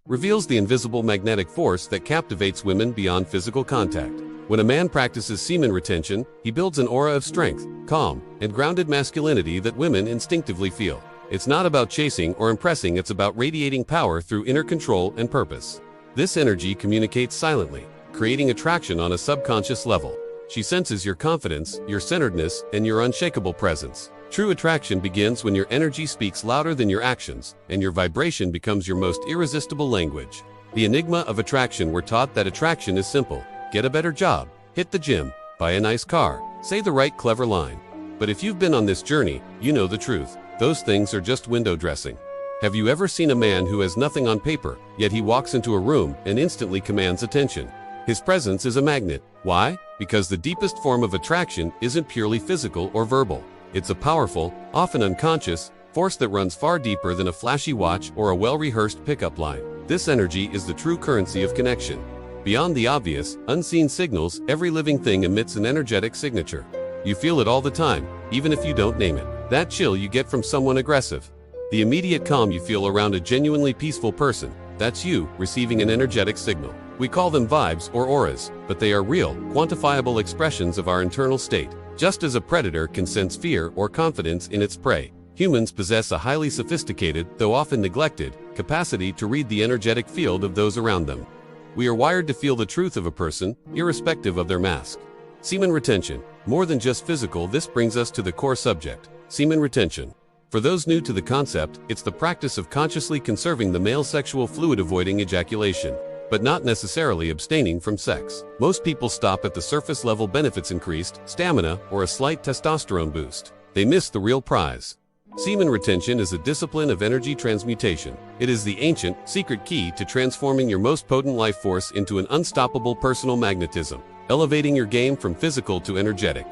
reveals the invisible magnetic force that captivates women beyond physical contact. When a man practices semen retention, he builds an aura of strength, calm, and grounded masculinity that women instinctively feel. It's not about chasing or impressing, it's about radiating power through inner control and purpose. This energy communicates silently, creating attraction on a subconscious level. She senses your confidence, your centeredness, and your unshakable presence. True attraction begins when your energy speaks louder than your actions, and your vibration becomes your most irresistible language. The enigma of attraction. We're taught that attraction is simple. Get a better job, hit the gym, buy a nice car, say the right clever line. But if you've been on this journey, you know the truth. Those things are just window dressing. Have you ever seen a man who has nothing on paper, yet he walks into a room and instantly commands attention? His presence is a magnet. Why? Because the deepest form of attraction isn't purely physical or verbal. It's a powerful, often unconscious, force that runs far deeper than a flashy watch or a well-rehearsed pickup line. This energy is the true currency of connection. Beyond the obvious, unseen signals, every living thing emits an energetic signature. You feel it all the time, even if you don't name it. That chill you get from someone aggressive. The immediate calm you feel around a genuinely peaceful person. That's you receiving an energetic signal. We call them vibes or auras, but they are real, quantifiable expressions of our internal state. Just as a predator can sense fear or confidence in its prey, humans possess a highly sophisticated, though often neglected, capacity to read the energetic field of those around them. We are wired to feel the truth of a person, irrespective of their mask. Semen retention. More than just physical, this brings us to the core subject, semen retention. For those new to the concept, it's the practice of consciously conserving the male sexual fluid, avoiding ejaculation, but not necessarily abstaining from sex. Most people stop at the surface level benefits: increased stamina or a slight testosterone boost. They miss the real prize. Semen retention is a discipline of energy transmutation. It is the ancient, secret key to transforming your most potent life force into an unstoppable personal magnetism, elevating your game from physical to energetic.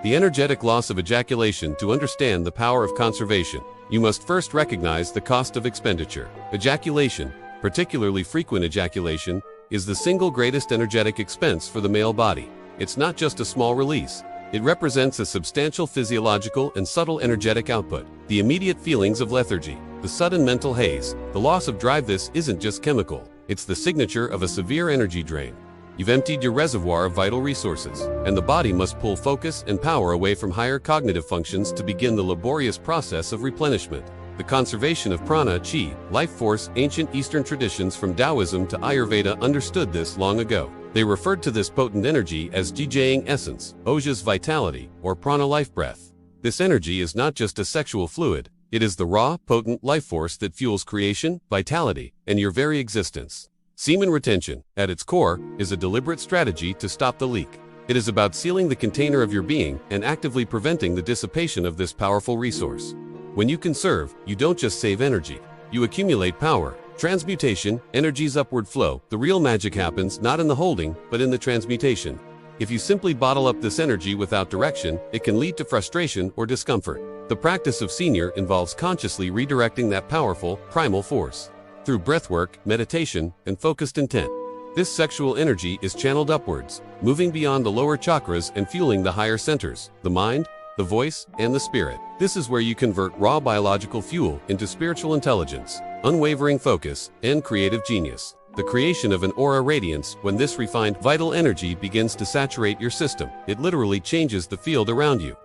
The energetic loss of ejaculation. To understand the power of conservation, you must first recognize the cost of expenditure. Ejaculation, particularly frequent ejaculation, is the single greatest energetic expense for the male body. It's not just a small release. It represents a substantial physiological and subtle energetic output. The immediate feelings of lethargy, the sudden mental haze, the loss of drive. This isn't just chemical. It's the signature of a severe energy drain. You've emptied your reservoir of vital resources, and the body must pull focus and power away from higher cognitive functions to begin the laborious process of replenishment. The conservation of prana, chi, life force. Ancient Eastern traditions from Taoism to Ayurveda understood this long ago. They referred to this potent energy as jijaying essence, oja's vitality, or prana life breath. This energy is not just a sexual fluid, it is the raw, potent life force that fuels creation, vitality, and your very existence. Semen retention, at its core, is a deliberate strategy to stop the leak. It is about sealing the container of your being and actively preventing the dissipation of this powerful resource. When you conserve, you don't just save energy, you accumulate power. Transmutation, energy's upward flow. The real magic happens not in the holding, but in the transmutation. If you simply bottle up this energy without direction, it can lead to frustration or discomfort. The practice of senior involves consciously redirecting that powerful, primal force. Through breathwork, meditation, and focused intent, this sexual energy is channeled upwards, moving beyond the lower chakras and fueling the higher centers, the mind, the voice, and the spirit. This is where you convert raw biological fuel into spiritual intelligence, unwavering focus, and creative genius. The creation of an aura radiance. When this refined, vital energy begins to saturate your system, it literally changes the field around you.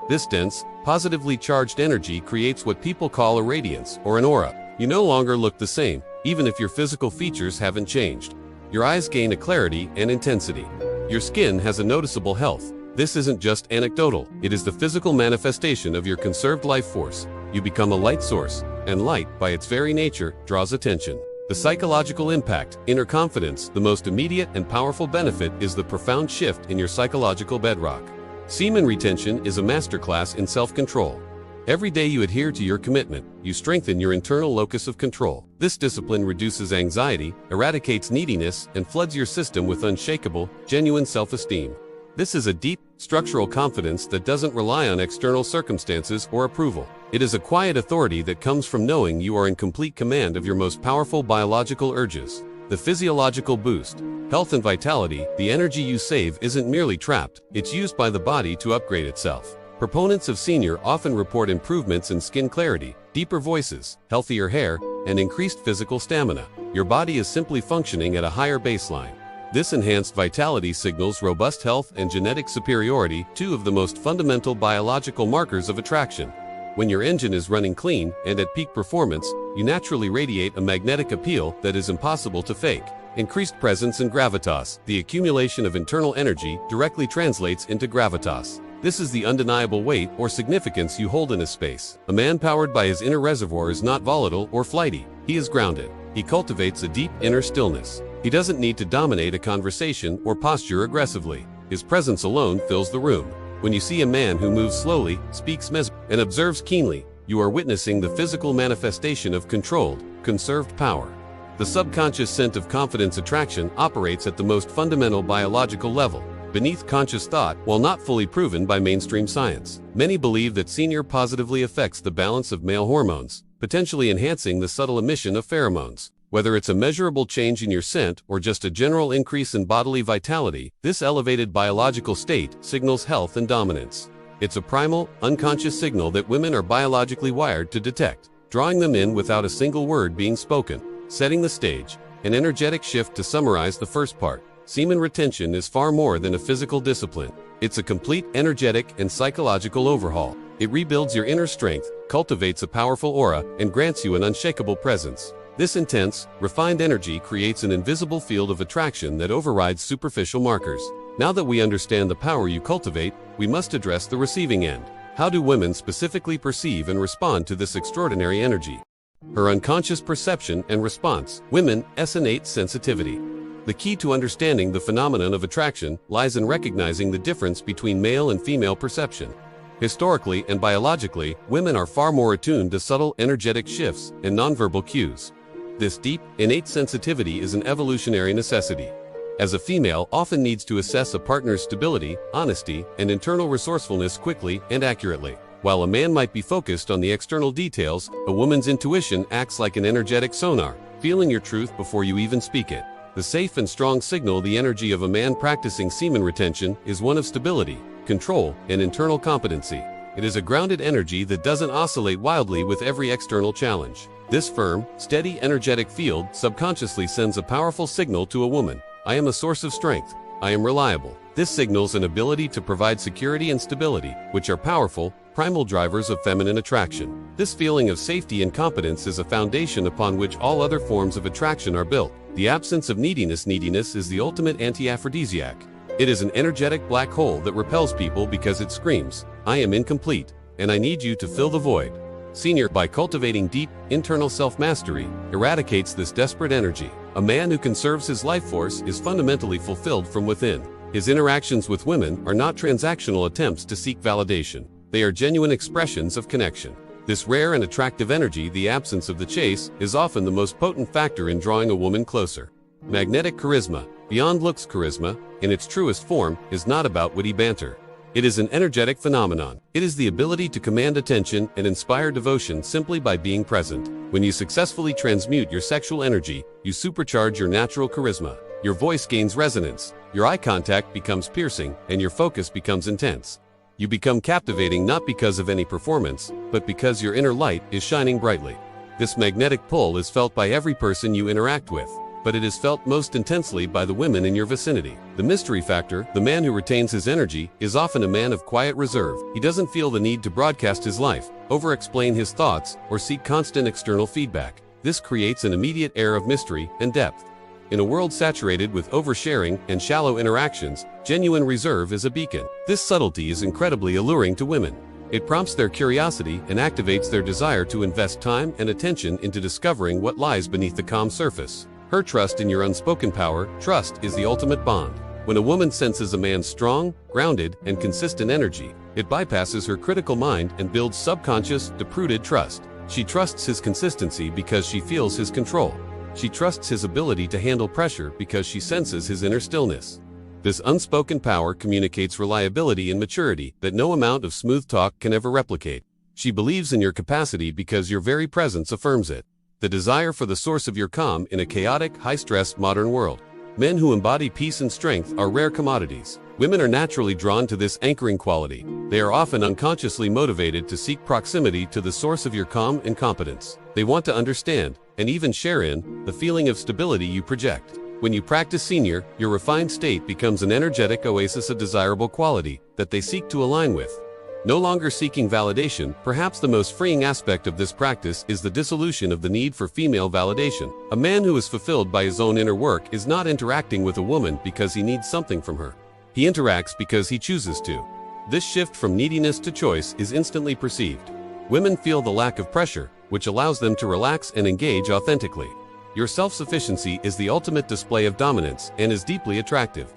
This dense, positively charged energy creates what people call a radiance or an aura. You no longer look the same, even if your physical features haven't changed. Your eyes gain a clarity and intensity. Your skin has a noticeable health. This isn't just anecdotal, it is the physical manifestation of your conserved life force. You become a light source, and light, by its very nature, draws attention. The psychological impact, inner confidence. The most immediate and powerful benefit is the profound shift in your psychological bedrock. Semen retention is a masterclass in self-control. Every day you adhere to your commitment, you strengthen your internal locus of control. This discipline reduces anxiety, eradicates neediness, and floods your system with unshakable, genuine self-esteem. This is a deep, structural confidence that doesn't rely on external circumstances or approval. It is a quiet authority that comes from knowing you are in complete command of your most powerful biological urges. The physiological boost, health and vitality. The energy you save isn't merely trapped, it's used by the body to upgrade itself. Proponents of senior often report improvements in skin clarity, deeper voices, healthier hair, and increased physical stamina. Your body is simply functioning at a higher baseline. This enhanced vitality signals robust health and genetic superiority, two of the most fundamental biological markers of attraction. When your engine is running clean and at peak performance, you naturally radiate a magnetic appeal that is impossible to fake. Increased presence and gravitas. The accumulation of internal energy directly translates into gravitas. This is the undeniable weight or significance you hold in a space. A man powered by his inner reservoir is not volatile or flighty. He is grounded. He cultivates a deep inner stillness. He doesn't need to dominate a conversation or posture aggressively. His presence alone fills the room. When you see a man who moves slowly, speaks and observes keenly, you are witnessing the physical manifestation of controlled, conserved power. The subconscious scent of confidence attraction operates at the most fundamental biological level, beneath conscious thought, while not fully proven by mainstream science. Many believe that senior positively affects the balance of male hormones, potentially enhancing the subtle emission of pheromones. Whether it's a measurable change in your scent or just a general increase in bodily vitality, this elevated biological state signals health and dominance. It's a primal, unconscious signal that women are biologically wired to detect, drawing them in without a single word being spoken. Setting the stage. An energetic shift. To summarize the first part, semen retention is far more than a physical discipline. It's a complete energetic and psychological overhaul. It rebuilds your inner strength, cultivates a powerful aura, and grants you an unshakable presence. This intense, refined energy creates an invisible field of attraction that overrides superficial markers. Now that we understand the power you cultivate, we must address the receiving end. How do women specifically perceive and respond to this extraordinary energy? Her unconscious perception and response. Women's innate sensitivity. The key to understanding the phenomenon of attraction lies in recognizing the difference between male and female perception. Historically and biologically, women are far more attuned to subtle energetic shifts and nonverbal cues. This deep, innate sensitivity is an evolutionary necessity, as a female often needs to assess a partner's stability, honesty, and internal resourcefulness quickly and accurately. While a man might be focused on the external details, a woman's intuition acts like an energetic sonar, feeling your truth before you even speak it. The safe and strong signal. The energy of a man practicing semen retention is one of stability, control, and internal competency. It is a grounded energy that doesn't oscillate wildly with every external challenge. This firm, steady energetic field subconsciously sends a powerful signal to a woman. I am a source of strength. I am reliable. This signals an ability to provide security and stability, which are powerful, primal drivers of feminine attraction. This feeling of safety and competence is a foundation upon which all other forms of attraction are built. The absence of neediness. Neediness is the ultimate anti-aphrodisiac. It is an energetic black hole that repels people because it screams, I am incomplete, and I need you to fill the void. Senior, by cultivating deep, internal self-mastery, eradicates this desperate energy. A man who conserves his life force is fundamentally fulfilled from within. His interactions with women are not transactional attempts to seek validation. They are genuine expressions of connection. This rare and attractive energy, the absence of the chase, is often the most potent factor in drawing a woman closer. Magnetic charisma. Beyond looks, charisma, in its truest form, is not about witty banter. It is an energetic phenomenon. It is the ability to command attention and inspire devotion simply by being present. When you successfully transmute your sexual energy, you supercharge your natural charisma. Your voice gains resonance, your eye contact becomes piercing, and your focus becomes intense. You become captivating not because of any performance, but because your inner light is shining brightly. This magnetic pull is felt by every person you interact with, but it is felt most intensely by the women in your vicinity. The mystery factor. The man who retains his energy is often a man of quiet reserve. He doesn't feel the need to broadcast his life, over-explain his thoughts, or seek constant external feedback. This creates an immediate air of mystery and depth. In a world saturated with oversharing and shallow interactions, genuine reserve is a beacon. This subtlety is incredibly alluring to women. It prompts their curiosity and activates their desire to invest time and attention into discovering what lies beneath the calm surface. Her trust in your unspoken power. Trust is the ultimate bond. When a woman senses a man's strong, grounded, and consistent energy, it bypasses her critical mind and builds subconscious, deep-rooted trust. She trusts his consistency because she feels his control. She trusts his ability to handle pressure because she senses his inner stillness. This unspoken power communicates reliability and maturity that no amount of smooth talk can ever replicate. She believes in your capacity because your very presence affirms it. The desire for the source of your calm in a chaotic, high-stress modern world. Men who embody peace and strength are rare commodities. Women are naturally drawn to this anchoring quality. They are often unconsciously motivated to seek proximity to the source of your calm and competence. They want to understand, and even share in, the feeling of stability you project. When you practice senior, your refined state becomes an energetic oasis of desirable quality that they seek to align with. No longer seeking validation, perhaps the most freeing aspect of this practice is the dissolution of the need for female validation. A man who is fulfilled by his own inner work is not interacting with a woman because he needs something from her. He interacts because he chooses to. This shift from neediness to choice is instantly perceived. Women feel the lack of pressure, which allows them to relax and engage authentically. Your self-sufficiency is the ultimate display of dominance and is deeply attractive.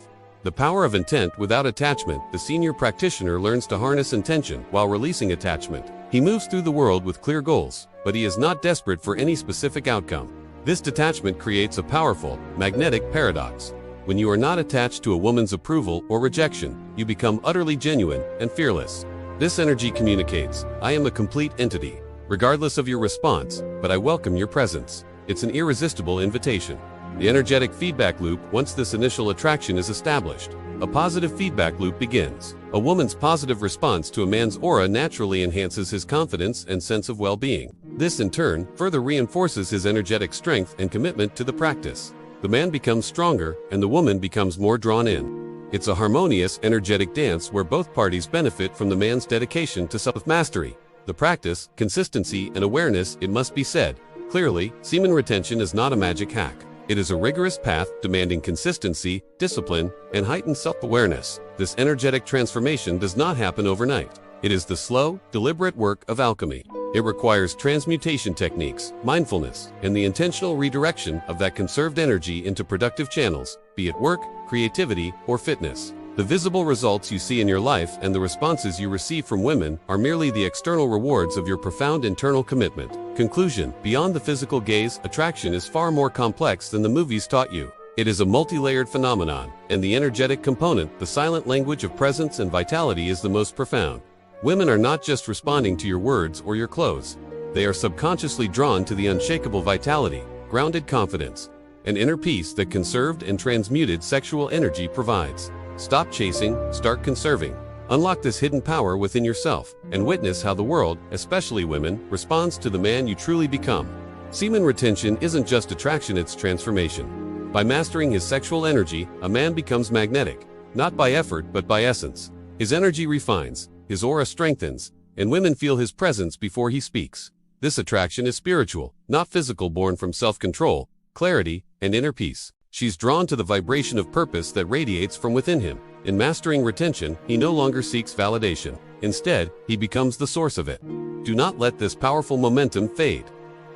The power of intent without attachment. The senior practitioner learns to harness intention while releasing attachment. He moves through the world with clear goals, but he is not desperate for any specific outcome. This detachment creates a powerful, magnetic paradox. When you are not attached to a woman's approval or rejection, you become utterly genuine and fearless. This energy communicates, "I am a complete entity, regardless of your response, but I welcome your presence." It's an irresistible invitation. The energetic feedback loop. Once this initial attraction is established, a positive feedback loop begins. A woman's positive response to a man's aura naturally enhances his confidence and sense of well-being. This, in turn, further reinforces his energetic strength and commitment to the practice. The man becomes stronger, and the woman becomes more drawn in. It's a harmonious, energetic dance where both parties benefit from the man's dedication to self-mastery. The practice, consistency, and awareness. It must be said clearly, semen retention is not a magic hack. It is a rigorous path demanding consistency, discipline, and heightened self-awareness. This energetic transformation does not happen overnight. It is the slow, deliberate work of alchemy. It requires transmutation techniques, mindfulness, and the intentional redirection of that conserved energy into productive channels, be it work, creativity, or fitness. The visible results you see in your life and the responses you receive from women are merely the external rewards of your profound internal commitment. Conclusion: beyond the physical gaze, attraction is far more complex than the movies taught you. It is a multi-layered phenomenon, and the energetic component, the silent language of presence and vitality, is the most profound. Women are not just responding to your words or your clothes. They are subconsciously drawn to the unshakable vitality, grounded confidence, and inner peace that conserved and transmuted sexual energy provides. Stop chasing, start conserving. Unlock this hidden power within yourself, and witness how the world, especially women, responds to the man you truly become. Semen retention isn't just attraction, it's transformation. By mastering his sexual energy, a man becomes magnetic, not by effort but by essence. His energy refines, his aura strengthens, and women feel his presence before he speaks. This attraction is spiritual, not physical, born from self-control, clarity, and inner peace. She's drawn to the vibration of purpose that radiates from within him. In mastering retention, he no longer seeks validation. Instead, he becomes the source of it. Do not let this powerful momentum fade.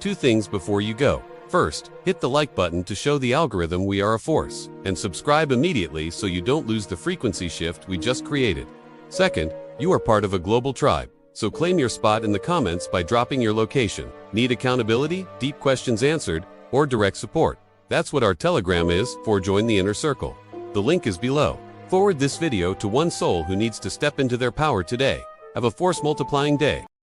2 things before you go. First, hit the like button to show the algorithm we are a force, and subscribe immediately so you don't lose the frequency shift we just created. Second, you are part of a global tribe, so claim your spot in the comments by dropping your location. Need accountability, deep questions answered, or direct support? That's what our Telegram is for. Join the inner circle. The link is below. Forward this video to one soul who needs to step into their power today. Have a force multiplying day.